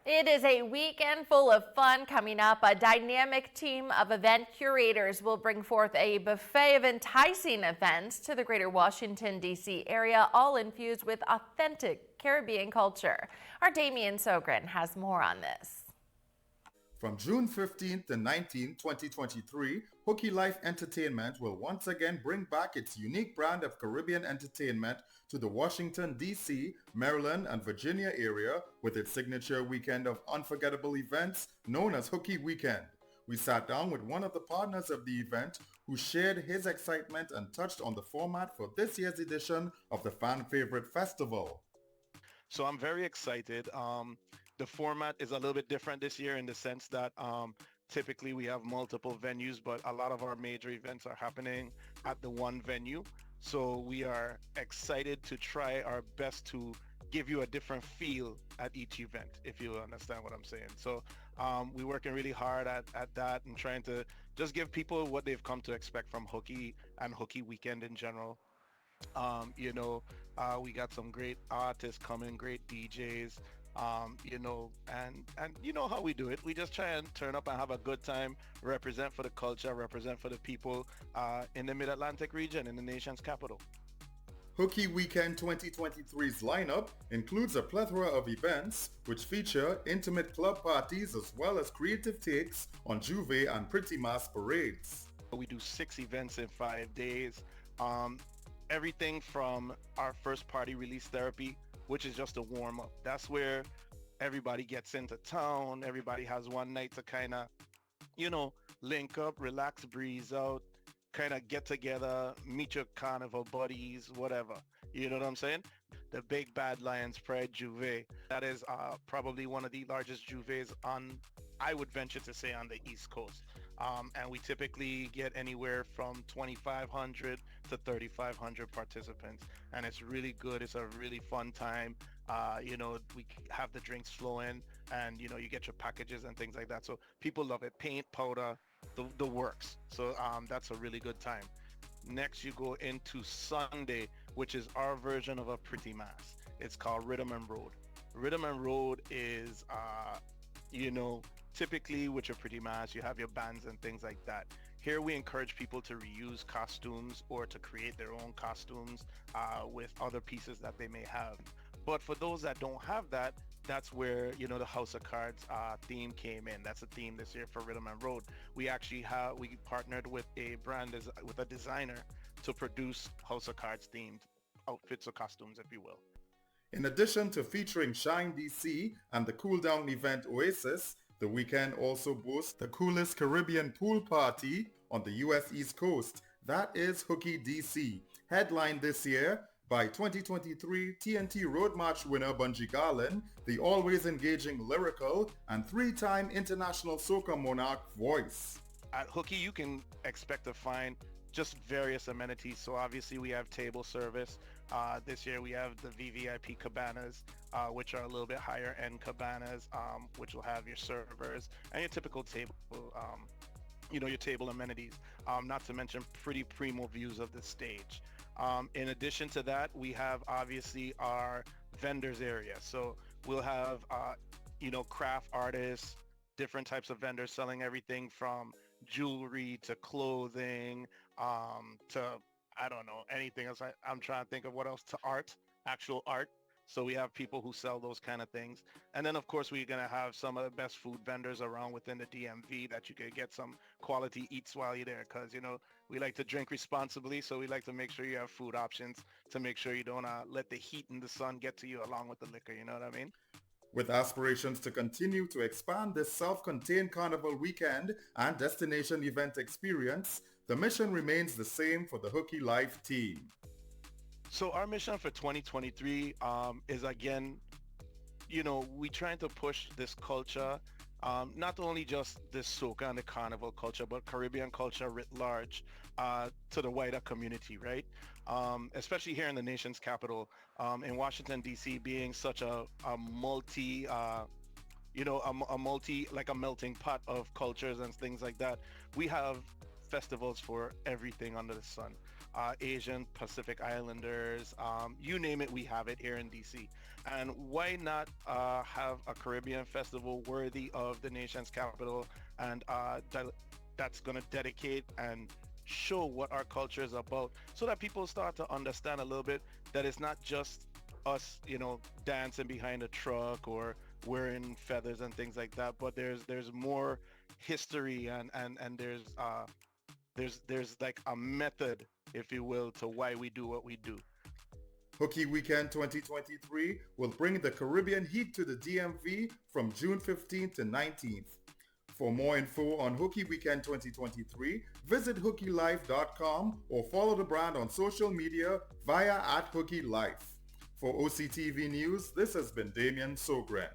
It is a weekend full of fun coming up. A dynamic team of event curators will bring forth a buffet of enticing events to the greater Washington, D.C. area, all infused with authentic Caribbean culture. Our Damian Sogren has more on this. From June 15th to 19th, 2023, Hookie Life Entertainment will once again bring back its unique brand of Caribbean entertainment to the Washington, D.C., Maryland, and Virginia area with its signature weekend of unforgettable events known as Hookie Weekend. We sat down with one of the partners of the event who shared his excitement and touched on the format for this year's edition of the fan favorite festival. So I'm very excited. The format is a little bit different this year in the sense that typically we have multiple venues, but a lot of our major events are happening at the one venue. So we are excited to try our best to give you a different feel at each event, if you understand what I'm saying. So we're working really hard at that and trying to just give people what they've come to expect from Hookie and Hookie Weekend in general. You know, we got some great artists coming, great DJs, and you know how we do it. We just try and turn up and have a good time, represent for the culture, represent for the people in the Mid-Atlantic region, in the nation's capital. Hookie Weekend 2023's lineup includes a plethora of events which feature intimate club parties as well as creative takes on Juve and Pretty masquerades. We do 6 events in 5 days. Um, Everything from our first party release therapy, which is just a warm up. That's where everybody gets into town. Everybody has one night to kind of, you know, link up, relax, breeze out, kind of get together, meet your carnival buddies, whatever. You know what I'm saying? The Big Bad Lions Pride Juve. That is probably one of the largest juves on, I would venture to say, on the East Coast. And we typically get anywhere from 2,500 to 3,500 participants. And it's really good. It's a really fun time. We have the drinks flowing and, you get your packages and things like that. So people love it. Paint, powder, the works. So that's a really good time. Next, you go into Sunday, which is our version of a pretty mass. It's called Rhythm and Road. Rhythm and Road is, you know, typically with your pretty mass, you have your bands and things like that. Here we encourage people to reuse costumes or to create their own costumes with other pieces that they may have. But for those that don't have that, that's where, the House of Cards theme came in. That's a theme this year for Rhythm and Road. We partnered with with a designer to produce House of Cards themed outfits or costumes, if you will. In addition to featuring Shine DC and the cool down event Oasis, the weekend also boasts the coolest Caribbean pool party on the US East Coast. That is Hookie DC, headlined this year by 2023 TNT Road March winner Bungie Garlin, the always engaging lyrical and 3-time international soca monarch Voice. At Hookie, you can expect to find just various amenities. So obviously we have table service. This year we have the VVIP cabanas, which are a little bit higher end cabanas, which will have your servers and your typical table, your table amenities, not to mention pretty primo views of the stage. In addition to that, we have obviously our vendors area. So we'll have, craft artists, different types of vendors selling everything from jewelry to clothing, to, I don't know, anything else. I'm trying to think of what else, to art, actual art. So we have people who sell those kind of things. And then of course we're going to have some of the best food vendors around within the DMV that you could get some quality eats while you're there. Cause we like to drink responsibly. So we like to make sure you have food options to make sure you don't let the heat and the sun get to you along with the liquor. You know what I mean? With aspirations to continue to expand this self-contained carnival weekend and destination event experience, the mission remains the same for the Hookie Life team. So our mission for 2023 is, again, we trying to push this culture, not only just this soca and the carnival culture, but Caribbean culture writ large to the wider community, right? Especially here in the nation's capital, in Washington, D.C., being such a multi, like a melting pot of cultures and things like that. We have festivals for everything under the sun. Asian Pacific Islanders, you name it, we have it here in DC. And why not have a Caribbean festival worthy of the nation's capital, and that's going to dedicate and show what our culture is about, so that people start to understand a little bit that it's not just us, dancing behind a truck or wearing feathers and things like that, but there's more history, and there's like a method, if you will, to why we do what we do. Hookie Weekend 2023 will bring the Caribbean heat to the DMV from June 15th to 19th. For more info on Hookie Weekend 2023, visit hookielife.com or follow the brand on social media via @HookieLife. For OCTV News, this has been Damian Sogren.